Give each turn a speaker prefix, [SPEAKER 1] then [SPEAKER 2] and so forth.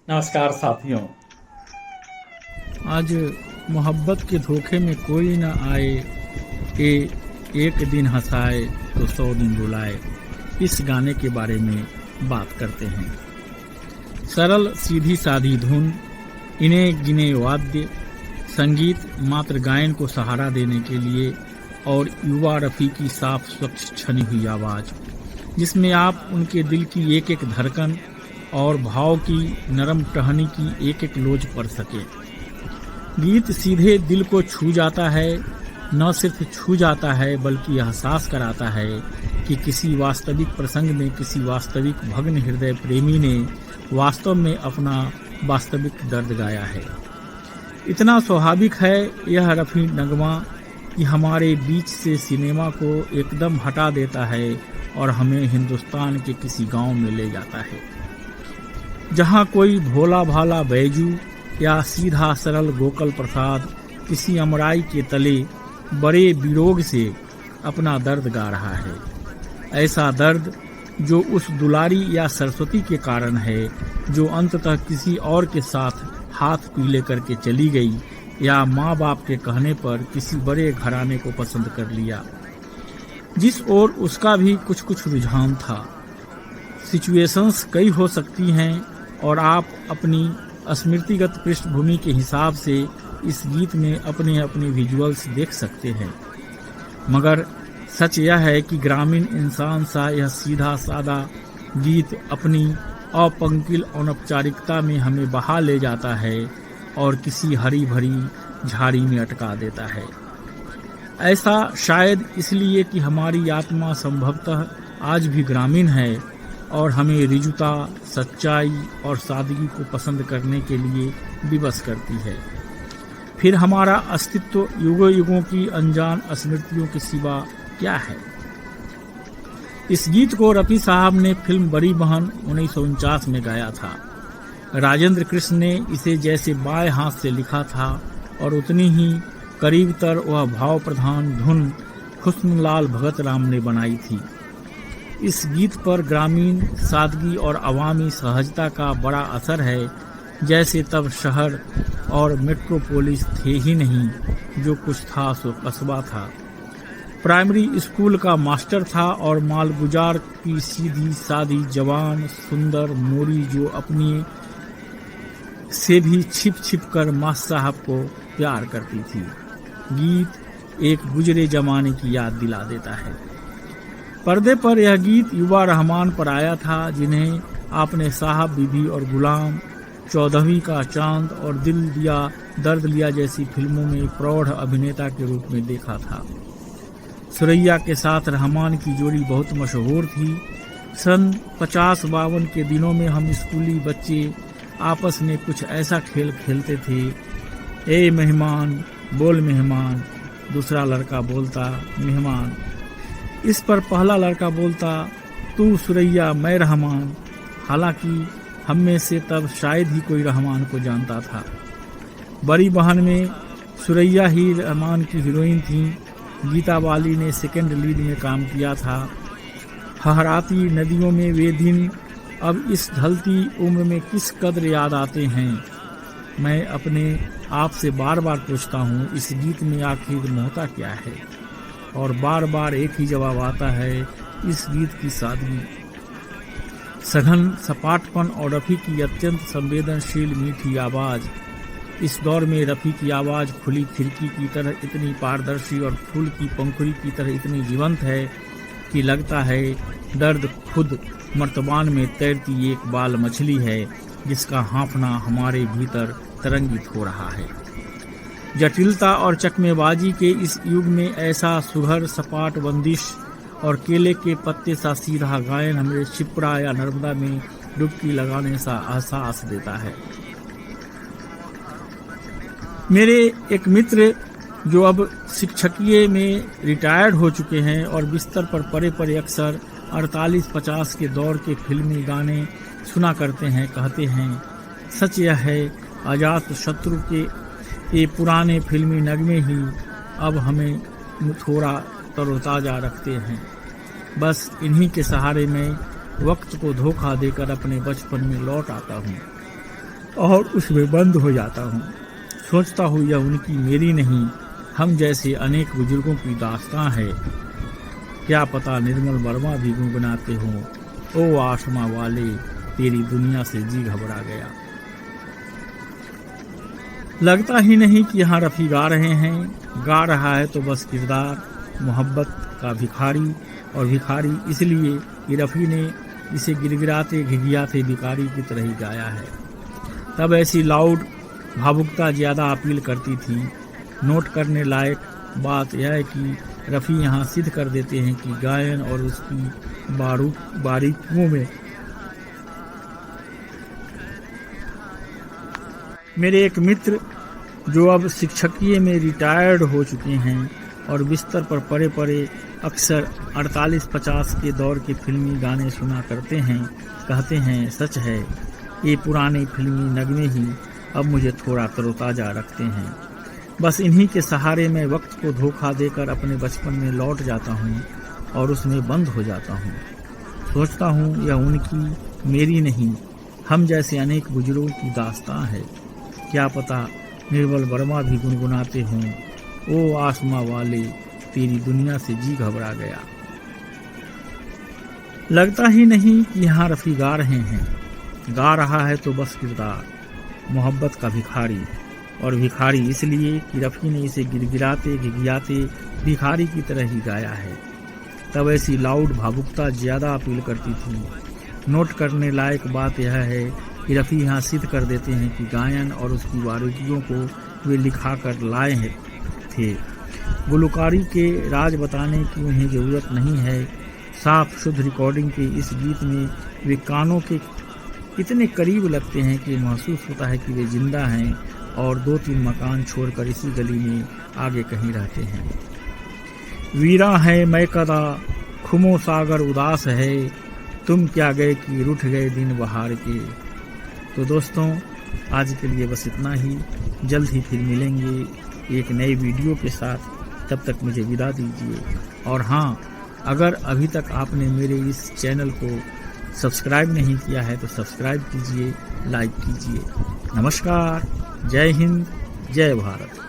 [SPEAKER 1] नमस्कार साथियों।
[SPEAKER 2] आज मोहब्बत के धोखे में कोई न आए, ए एक दिन हंसाए तो 100 दिन रुलाए। इस गाने के बारे में बात करते हैं। सरल सीधी सादी धुन, इन्हें गिने वाद्य, संगीत मात्र गायन को सहारा देने के लिए, और युवा रफ़ी की साफ स्वच्छ छनी हुई आवाज़, जिसमें आप उनके दिल की एक एक धड़कन और भाव की नरम टहनी की एक एक लोज पढ़ सके। गीत सीधे दिल को छू जाता है, न सिर्फ छू जाता है बल्कि एहसास कराता है कि किसी वास्तविक प्रसंग में किसी वास्तविक भग्न हृदय प्रेमी ने वास्तव में अपना वास्तविक दर्द गाया है। इतना स्वाभाविक है यह रफ़ी नगमा कि हमारे बीच से सिनेमा को एकदम हटा देता है और हमें हिंदुस्तान के किसी गांव में ले जाता है, जहां कोई भोला भाला बैजू या सीधा सरल गोकल प्रसाद किसी अमराई के तले बड़े विरोग से अपना दर्द गा रहा है। ऐसा दर्द जो उस दुलारी या सरस्वती के कारण है जो अंततः किसी और के साथ हाथ पीले करके चली गई, या माँ बाप के कहने पर किसी बड़े घराने को पसंद कर लिया, जिस ओर उसका भी कुछ कुछ रुझान था। सिचुएशंस कई हो सकती हैं और आप अपनी स्मृतिगत पृष्ठभूमि के हिसाब से इस गीत में अपने अपने विजुअल्स देख सकते हैं, मगर सच यह है कि ग्रामीण इंसान सा यह सीधा सादा गीत अपनी अपंकिल अनौपचारिकता में हमें बहा ले जाता है और किसी हरी भरी झाड़ी में अटका देता है। ऐसा शायद इसलिए कि हमारी आत्मा संभवतः आज भी ग्रामीण है और हमें रिजुता, सच्चाई और सादगी को पसंद करने के लिए विवश करती है। फिर हमारा अस्तित्व युगों युगों की अनजान स्मृतियों के सिवा क्या है। इस गीत को रफ़ी साहब ने फिल्म बड़ी बहन 1949 में गाया था। राजेंद्र कृष्ण ने इसे जैसे बाएं हाथ से लिखा था और उतनी ही करीबतर वह भाव प्रधान धुन हुस्नलाल भगत राम ने बनाई थी। इस गीत पर ग्रामीण सादगी और अवामी सहजता का बड़ा असर है, जैसे तब शहर और मेट्रोपोलिस थे ही नहीं, जो कुछ था सो कस्बा था। प्राइमरी स्कूल का मास्टर था और मालगुजार की सीधी सादी जवान सुंदर मोरी जो अपनी से भी छिप छिप कर मास्टर साहब को प्यार करती थी। गीत एक गुजरे जमाने की याद दिला देता है। पर्दे पर यह गीत युवा रहमान पर आया था, जिन्हें आपने साहब बीबी और गुलाम, 14वीं का चांद और दिल दिया दर्द लिया जैसी फिल्मों में प्रौढ़ अभिनेता के रूप में देखा था। सुरैया के साथ रहमान की जोड़ी बहुत मशहूर थी। सन 50-52 के दिनों में हम स्कूली बच्चे आपस में कुछ ऐसा खेल खेलते थे, ए मेहमान बोल मेहमान, दूसरा लड़का बोलता मेहमान। इस पर पहला लड़का बोलता तू सुरैया मैं रहमान। हालांकि हम में से तब शायद ही कोई रहमान को जानता था। बड़ी बहन में सुरैया ही रहमान की हीरोइन थी। गीता बाली ने सेकंड लीड में काम किया था। हहराती नदियों में वे दिन अब इस ढलती उम्र में किस कदर याद आते हैं। मैं अपने आप से बार बार पूछता हूँ, इस गीत में आखिर मोहता क्या है, और बार बार एक ही जवाब आता है, इस गीत की सादगी, सघन सपाटपन और रफ़ी की अत्यंत संवेदनशील मीठी आवाज़। इस दौर में रफ़ी की आवाज़ खुली खिड़की की तरह इतनी पारदर्शी और फूल की पंखुड़ी की तरह इतनी जीवंत है कि लगता है दर्द खुद मर्तबान में तैरती एक बाल मछली है, जिसका हाँफना हमारे भीतर तरंगित हो रहा है। जटिलता और चकमेबाजी के इस युग में ऐसा सुघर सपाट बंदिश और केले के पत्ते सा सीधा गायन हमें शिप्रा या नर्मदा में डुबकी लगाने सा एहसास देता है। मेरे एक मित्र जो अब शिक्षकीय में रिटायर्ड हो चुके हैं और बिस्तर पर पड़े पड़े अक्सर 48-50 के दौर के फिल्मी गाने सुना करते हैं, कहते हैं, सच यह है अजात शत्रु के ये पुराने फिल्मी नगमे ही अब हमें थोड़ा तरोताजा रखते हैं। बस इन्हीं के सहारे में वक्त को धोखा देकर अपने बचपन में लौट आता हूँ। और उसमें बंद हो जाता हूँ। सोचता हूँ यह उनकी मेरी नहीं, हम जैसे अनेक बुजुर्गों की दास्तां है। क्या पता निर्मल वर्मा भी गुनगुनाते हों, ओ आसमां वाले तेरी दुनिया से जी घबरा गया। लगता ही नहीं कि यहाँ रफ़ी गा रहे हैं, गा रहा है तो बस किरदार मोहब्बत का भिखारी, और भिखारी इसलिए कि रफ़ी ने इसे गिड़गिड़ाते घिघियाते भिखारी की तरह ही गाया है। तब ऐसी लाउड भावुकता ज़्यादा अपील करती थी। नोट करने लायक बात यह है कि रफ़ी यहाँ सिद्ध कर देते हैं कि गायन और उसकी बारीकियों में। मेरे एक मित्र जो अब शिक्षकीय में रिटायर्ड हो चुके हैं और बिस्तर पर पड़े पड़े अक्सर 48-50 के दौर के फिल्मी गाने सुना करते हैं, कहते हैं सच है ये पुराने फिल्मी नगमे ही अब मुझे थोड़ा तरोताज़ा रखते हैं। बस इन्हीं के सहारे मैं वक्त को धोखा देकर अपने बचपन में लौट जाता हूँ और उसमें बंद हो जाता हूँ। सोचता हूँ यह उनकी मेरी नहीं, हम जैसे अनेक बुजुर्गों की दास्तां है। क्या पता निर्मल वर्मा भी गुनगुनाते हों, ओ आसमां वाले तेरी दुनिया से जी घबरा गया। लगता ही नहीं कि यहाँ रफ़ी गा रहे हैं, गा रहा है तो बस किरदार मोहब्बत का भिखारी, और भिखारी इसलिए कि रफ़ी ने इसे गिड़गिड़ाते घिघियाते भिखारी की तरह ही गाया है। तब ऐसी लाउड भावुकता ज़्यादा अपील करती थी। नोट करने लायक बात यह है कि रफ़ी यहाँ सिद्ध कर देते हैं कि गायन और उसकी बारीकियों को वे लिखा कर लाए थे। गुलकारी के राज बताने की उन्हें ज़रूरत नहीं है। साफ शुद्ध रिकॉर्डिंग के इस गीत में वे कानों के इतने करीब लगते हैं कि महसूस होता है कि वे जिंदा हैं और 2-3 मकान छोड़कर इसी गली में आगे कहीं रहते हैं। वीरा है मैं कदा खुमो सागर उदास है, तुम क्या गए कि रूठ गए दिन बहार के। तो दोस्तों आज के लिए बस इतना ही। जल्द ही फिर मिलेंगे एक नए वीडियो के साथ। तब तक मुझे विदा दीजिए। और हाँ, अगर अभी तक आपने मेरे इस चैनल को सब्सक्राइब नहीं किया है तो सब्सक्राइब कीजिए, लाइक कीजिए। नमस्कार, जय हिंद, जय भारत।